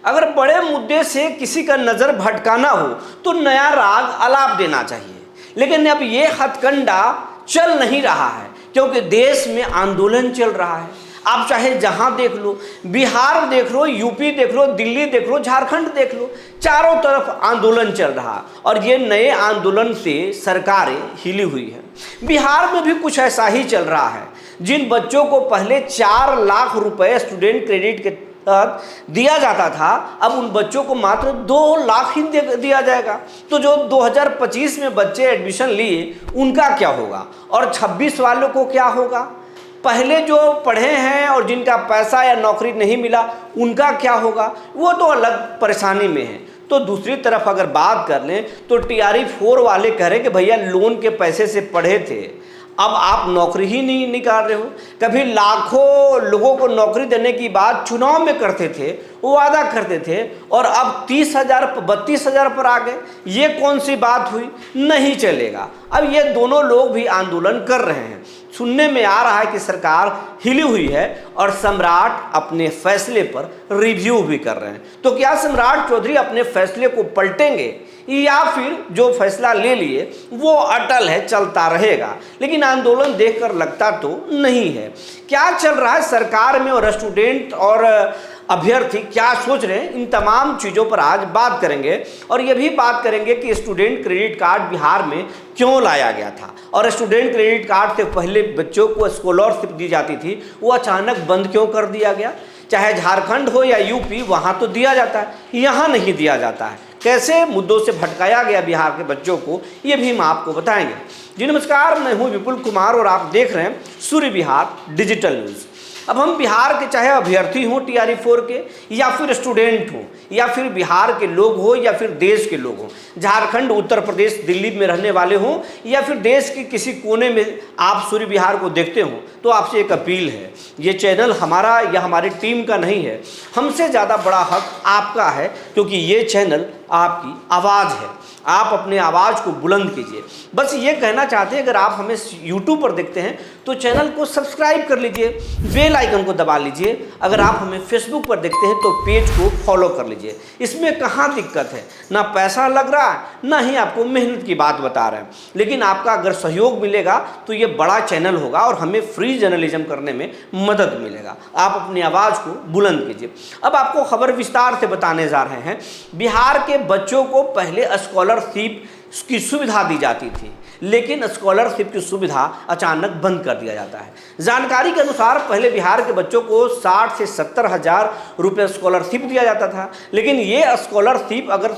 अगर बड़े मुद्दे से किसी का नज़र भटकाना हो तो नया राग अलाप देना चाहिए। लेकिन अब ये हथकंडा चल नहीं रहा है क्योंकि देश में आंदोलन चल रहा है। आप चाहे जहां देख लो, बिहार देख लो, यूपी देख लो, दिल्ली देख लो, झारखंड देख लो, चारों तरफ आंदोलन चल रहा है और ये नए आंदोलन से सरकारें हिली हुई है। बिहार में भी कुछ ऐसा ही चल रहा है। जिन बच्चों को पहले 4 लाख रुपए स्टूडेंट क्रेडिट के तहत दिया जाता था, अब उन बच्चों को मात्र 2 लाख ही दिया जाएगा। तो जो 2025 में बच्चे एडमिशन लिए उनका क्या होगा और 26 वालों को क्या होगा? पहले जो पढ़े हैं और जिनका पैसा या नौकरी नहीं मिला उनका क्या होगा? वो तो अलग परेशानी में है। तो दूसरी तरफ अगर बात कर लें तो TRE 4 वाले कह रहे हैं कि भैया लोन के पैसे से पढ़े थे, अब आप नौकरी ही नहीं निकाल रहे हो। कभी लाखों लोगों को नौकरी देने की बात चुनाव में करते थे, वो वादा करते थे और अब 30,000 32,000 पर आ गए। ये कौन सी बात हुई? नहीं चलेगा। अब ये दोनों लोग भी आंदोलन कर रहे हैं। सुनने में आ रहा है कि सरकार हिली हुई है और सम्राट अपने फैसले पर रिव्यू भी कर रहे हैं। तो क्या सम्राट चौधरी अपने फैसले को पलटेंगे या फिर जो फैसला ले लिए वो अटल है, चलता रहेगा? लेकिन आंदोलन देखकर लगता तो नहीं है। क्या चल रहा है सरकार में और स्टूडेंट और अभ्यर्थी क्या सोच रहे हैं, इन तमाम चीज़ों पर आज बात करेंगे। और ये भी बात करेंगे कि स्टूडेंट क्रेडिट कार्ड बिहार में क्यों लाया गया था और स्टूडेंट क्रेडिट कार्ड से पहले बच्चों को स्कॉलरशिप दी जाती थी, वो अचानक बंद क्यों कर दिया गया? चाहे झारखंड हो या यूपी, वहाँ तो दिया जाता है, यहाँ नहीं दिया जाता है। कैसे मुद्दों से भटकाया गया बिहार के बच्चों को, ये भी हम आपको बताएंगे। जी नमस्कार, मैं हूँ विपुल कुमार और आप देख रहे हैं सूर्य बिहार डिजिटल न्यूज़। अब हम बिहार के चाहे अभ्यर्थी हों TRE 4 के, या फिर स्टूडेंट हों, या फिर बिहार के लोग हों, या फिर देश के लोग हों, झारखंड, उत्तर प्रदेश, दिल्ली में रहने वाले हों, या फिर देश के किसी कोने में आप सूर्य बिहार को देखते हों, तो आपसे एक अपील है, ये चैनल हमारा या हमारी टीम का नहीं है, हमसे ज़्यादा बड़ा हक आपका है, क्योंकि ये चैनल आपकी आवाज़ है। आप अपने आवाज़ को बुलंद कीजिए। बस ये कहना चाहते हैं, अगर आप हमें YouTube पर देखते हैं तो चैनल को सब्सक्राइब कर लीजिए, बेल आइकन को दबा लीजिए। अगर आप हमें Facebook पर देखते हैं तो पेज को फॉलो कर लीजिए। इसमें कहाँ दिक्कत है? ना पैसा लग रहा है, ना ही आपको मेहनत की बात बता रहे हैं। लेकिन आपका अगर सहयोग मिलेगा तो ये बड़ा चैनल होगा और हमें फ्री जर्नलिज्म करने में मदद मिलेगा। आप अपनी आवाज़ को बुलंद कीजिए। अब आपको खबर विस्तार से बताने जा रहे हैं। बिहार के बच्चों को पहले स्कॉलरशिप की सुविधा दी जाती थी, लेकिन स्कॉलरशिप की सुविधा अचानक बंद कर दिया जाता है। जानकारी के अनुसार पहले बिहार के बच्चों को 60 से 70 हज़ार रुपये स्कॉलरशिप दिया जाता था, लेकिन ये स्कॉलरशिप अगर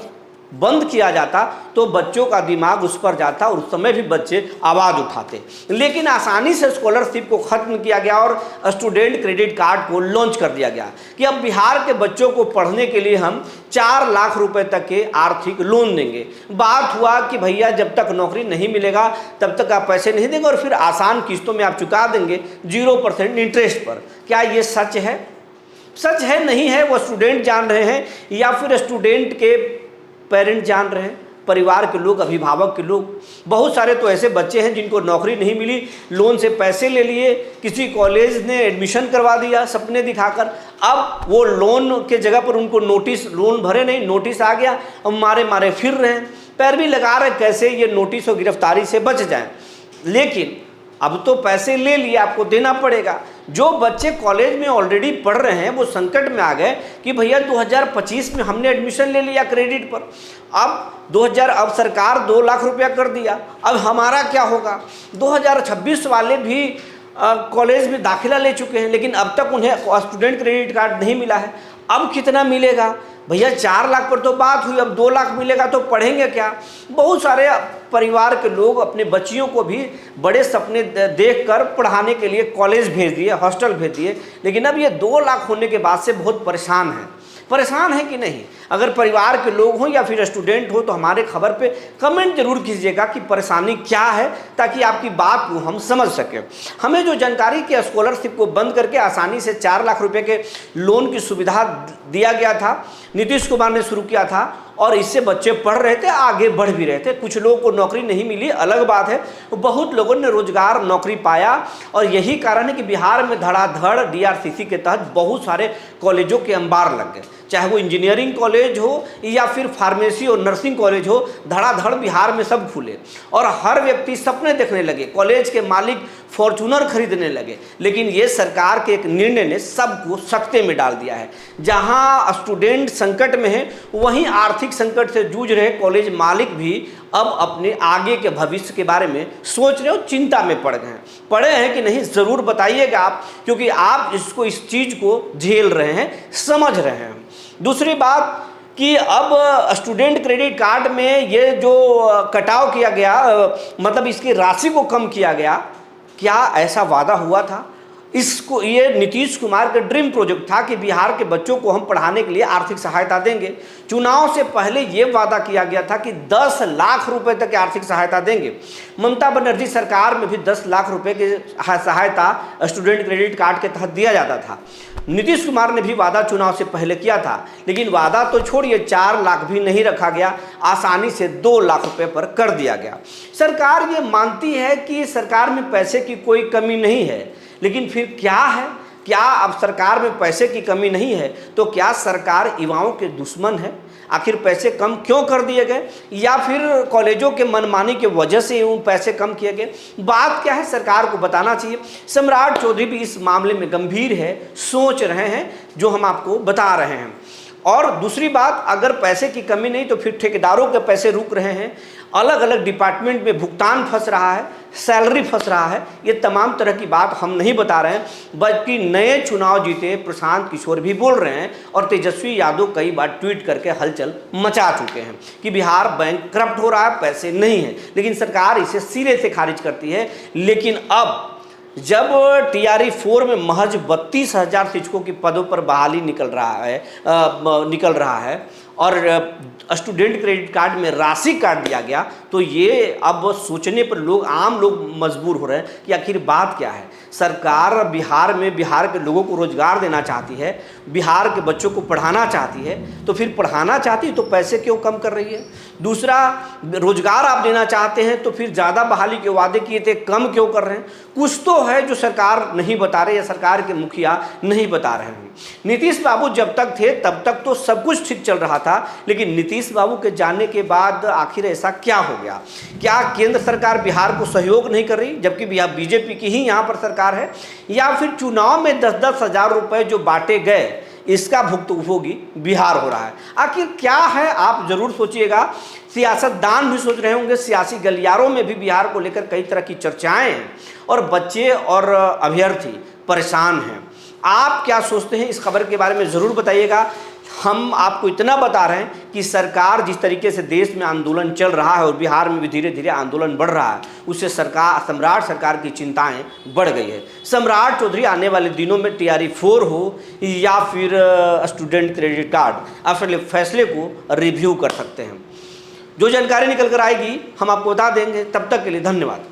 बंद किया जाता तो बच्चों का दिमाग उस पर जाता और उस समय भी बच्चे आवाज़ उठाते। लेकिन आसानी से स्कॉलरशिप को ख़त्म किया गया और स्टूडेंट क्रेडिट कार्ड को लॉन्च कर दिया गया कि अब बिहार के बच्चों को पढ़ने के लिए हम 4 लाख रुपए तक के आर्थिक लोन देंगे। बात हुआ कि भैया जब तक नौकरी नहीं मिलेगा तब तक आप पैसे नहीं देंगे और फिर आसान किस्तों में आप चुका देंगे 0% इंटरेस्ट पर। क्या ये सच है? सच है नहीं है वो स्टूडेंट जान रहे हैं या फिर स्टूडेंट के पेरेंट जान रहे हैं, परिवार के लोग, अभिभावक के लोग। बहुत सारे तो ऐसे बच्चे हैं जिनको नौकरी नहीं मिली, लोन से पैसे ले लिए, किसी कॉलेज ने एडमिशन करवा दिया सपने दिखाकर। अब वो लोन के जगह पर उनको नोटिस, लोन भरे नहीं, नोटिस आ गया, अब मारे मारे फिर रहे हैं, पैरवी लगा रहे कैसे ये नोटिस और गिरफ्तारी से बच जाएं। लेकिन अब तो पैसे ले लिए, आपको देना पड़ेगा। जो बच्चे कॉलेज में ऑलरेडी पढ़ रहे हैं वो संकट में आ गए कि भैया 2025 में हमने एडमिशन ले लिया क्रेडिट पर, अब सरकार 2 लाख रुपया कर दिया, अब हमारा क्या होगा? 2026 वाले भी कॉलेज में दाखिला ले चुके हैं, लेकिन अब तक उन्हें स्टूडेंट क्रेडिट कार्ड नहीं मिला है। अब कितना मिलेगा? भैया 4 लाख पर तो बात हुई, अब 2 लाख मिलेगा तो पढ़ेंगे क्या? बहुत सारे परिवार के लोग अपने बच्चियों को भी बड़े सपने देखकर पढ़ाने के लिए कॉलेज भेज दिए, हॉस्टल भेज दिए, लेकिन अब ये 2 लाख होने के बाद से बहुत परेशान है कि नहीं? अगर परिवार के लोग हों या फिर स्टूडेंट हो तो हमारे खबर पे कमेंट जरूर कीजिएगा कि परेशानी क्या है, ताकि आपकी बात को हम समझ सकें। हमें जो जानकारी की स्कॉलरशिप को बंद करके आसानी से 4 लाख रुपए के लोन की सुविधा दिया गया था, नीतीश कुमार ने शुरू किया था और इससे बच्चे पढ़ रहे थे, आगे बढ़ भी रहे थे। कुछ लोगों को नौकरी नहीं मिली, अलग बात है, बहुत लोगों ने रोजगार नौकरी पाया और यही कारण है कि बिहार में धड़ाधड़ डीआरसीसी के तहत बहुत सारे कॉलेजों के अंबार लग गए, चाहे वो इंजीनियरिंग कॉलेज हो या फिर फार्मेसी और नर्सिंग कॉलेज हो, धड़ाधड़ बिहार में सब खुले और हर व्यक्ति सपने देखने लगे, कॉलेज के मालिक फॉर्चूनर खरीदने लगे। लेकिन ये सरकार के एक निर्णय ने सबको सकते में डाल दिया है। जहां स्टूडेंट संकट में है, वहीं आर्थिक संकट से जूझ रहे कॉलेज मालिक भी अब अपने आगे के भविष्य के बारे में सोच रहे हो, चिंता में पड़ गए हैं। पड़े हैं कि नहीं ज़रूर बताइएगा आप, क्योंकि आप इस चीज़ को झेल रहे हैं, समझ रहे हैं। दूसरी बात कि अब स्टूडेंट क्रेडिट कार्ड में ये जो कटाव किया गया, मतलब इसकी राशि को कम किया गया, क्या ऐसा वादा हुआ था? इसको ये नीतीश कुमार का ड्रीम प्रोजेक्ट था कि बिहार के बच्चों को हम पढ़ाने के लिए आर्थिक सहायता देंगे। चुनाव से पहले ये वादा किया गया था कि 10 लाख रुपए तक की आर्थिक सहायता देंगे। ममता बनर्जी सरकार में भी 10 लाख रुपए की सहायता स्टूडेंट क्रेडिट कार्ड के तहत दिया जाता था। नीतीश कुमार ने भी वादा चुनाव से पहले किया था, लेकिन वादा तो छोड़िए, 4 लाख भी नहीं रखा गया, आसानी से 2 लाख रुपए पर कर दिया गया। सरकार ये मानती है कि सरकार में पैसे की कोई कमी नहीं है, लेकिन फिर क्या है? क्या अब सरकार में पैसे की कमी नहीं है तो क्या सरकार युवाओं के दुश्मन है? आखिर पैसे कम क्यों कर दिए गए, या फिर कॉलेजों के मनमानी की वजह से वो पैसे कम किए गए? बात क्या है, सरकार को बताना चाहिए। सम्राट चौधरी भी इस मामले में गंभीर है, सोच रहे हैं, जो हम आपको बता रहे हैं। और दूसरी बात, अगर पैसे की कमी नहीं तो फिर ठेकेदारों के पैसे रुक रहे हैं, अलग अलग डिपार्टमेंट में भुगतान फंस रहा है, सैलरी फंस रहा है। ये तमाम तरह की बात हम नहीं बता रहे हैं, बल्कि नए चुनाव जीते प्रशांत किशोर भी बोल रहे हैं और तेजस्वी यादव कई बार ट्वीट करके हलचल मचा चुके हैं कि बिहार बैंक करप्ट हो रहा है, पैसे नहीं है, लेकिन सरकार इसे सिरे से खारिज करती है। लेकिन अब जब टीआरई 4 में महज 32,000 शिक्षकों की पदों पर बहाली निकल रहा है और स्टूडेंट क्रेडिट कार्ड में राशि काट दिया गया, तो ये अब सोचने पर आम लोग मजबूर हो रहे हैं कि आखिर बात क्या है। सरकार बिहार में बिहार के लोगों को रोजगार देना चाहती है, बिहार के बच्चों को पढ़ाना चाहती है, तो फिर पढ़ाना चाहती है तो पैसे क्यों कम कर रही है? दूसरा, रोजगार आप देना चाहते हैं तो फिर ज़्यादा बहाली के वादे किए थे, कम क्यों कर रहे हैं? कुछ तो है जो सरकार नहीं बता रहे या सरकार के मुखिया नहीं बता रहे हैं। नीतीश बाबू जब तक थे तब तक तो सब कुछ ठीक चल रहा था, लेकिन नीतीश बाबू के जाने के बाद आखिर ऐसा क्या हो गया? क्या केंद्र सरकार बिहार को सहयोग नहीं कर रही, जबकि बिहार बीजेपी की ही यहाँ पर सरकार है? या फिर चुनाव में 10-10 हज़ार रुपए जो बांटे गए, इसका भुगतान बिहार हो रहा है? आखिर क्या है, आप जरूर सोचिएगा। सियासतदान भी सोच रहे होंगे, सियासी गलियारों में भी बिहार को लेकर कई तरह की चर्चाएं हैं और बच्चे और अभ्यर्थी परेशान हैं। आप क्या सोचते हैं, इस खबर के बारे में ज़रूर बताइएगा। हम आपको इतना बता रहे हैं कि सरकार जिस तरीके से देश में आंदोलन चल रहा है और बिहार में भी धीरे धीरे आंदोलन बढ़ रहा है, उससे सम्राट सरकार की चिंताएं बढ़ गई है। सम्राट चौधरी आने वाले दिनों में टीआरई 4 हो या फिर स्टूडेंट क्रेडिट कार्ड, अपने फैसले को रिव्यू कर सकते हैं। जो जानकारी निकल कर आएगी हम आपको बता देंगे। तब तक के लिए धन्यवाद।